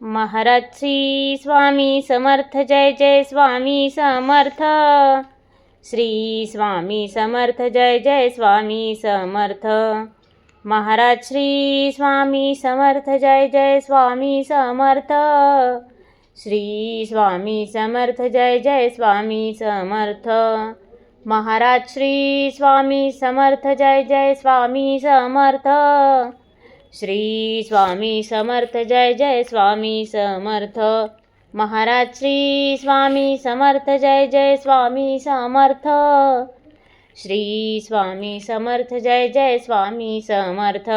Maharaj Shri Swami Samarth, Jai Jai Swami Samarth. Shri Swami Samarth, Jai Jai Swami Samarth. Maharaj Shri Swami Samarth, Jai Jai Swami Samarth. Shri Swami Samarth, Jai Jai Swami Samarth. Maharaj Shri Swami Samarth, Jai Jai Swami Samarth. Shri Swami Samarth, Jai Jai Swami Samarth. Maharaj Shri Swami Samarth, Jai Jai Swami Samarth. Shri Swami Samarth, Jai Jai Swami Samarth.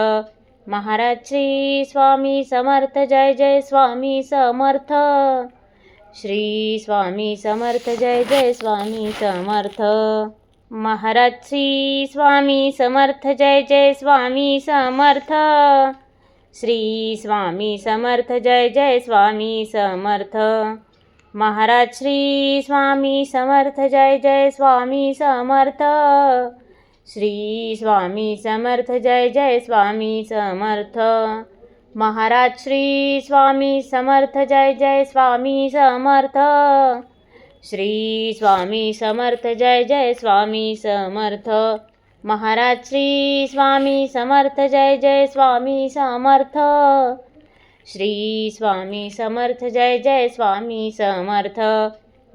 Maharaj Shri Swami Samarth, Jai Jai Swami Samarth. Shri Swami Samarth, Jai Jai Swami Samarth. Maharaj Shri Swami Samarth, Jai Jai Swami Samarth. Shri Swami Samarth, Jai Jai Swami Samarth. Maharaj Shri Swami Samarth, Jai Jai Swami Samarth. Shri Swami Samarth, Jai Jai Swami Samarth. Maharaj Shri Swami Samarth, Jai Jai Swami Samarth. Shri Swami Samarth, Jai Jai Swami Samarth. Maharaj Shri Swami Samarth, Jai Jai Swami Samarth. Shri Swami Samarth, Jai Jai Swami Samarth.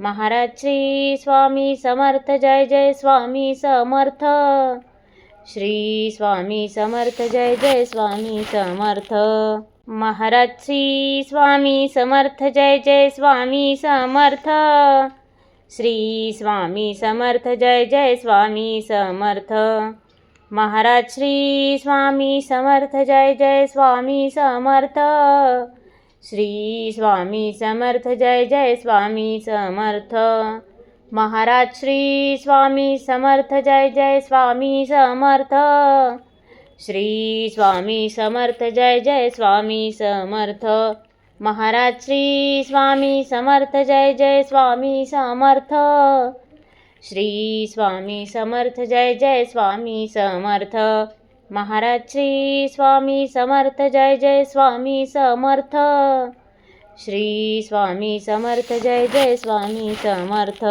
Maharaj Shri Swami Samarth, Jai Jai Swami Samarth. Shri Swami Samarth, Jai Jai Swami Samarth. Maharaj Shri Swami Samarth, Jai Jai Swami Samarth. Shri Swami Samarth, Jai Jai Swami Samarth. Maharaj Shri Swami Samarth, Jai Jai Swami Samarth. Shri Swami Samarth, Jai Jai Swami Samarth. Maharaj Shri Swami Samarth, Jai Jai Swami Samarth. Shri Swami Samarth, Jai Jai Swami Samarth. Maharaj Shri Swami Samarth, Jai Jai Swami Samarth. Shri Swami Samarth, Jai Jai Swami Samarth. Maharaj Shri Swami Samarth, Jai Jai Swami Samarth. Shri Swami Samarth, Jai Jai Swami Samarth.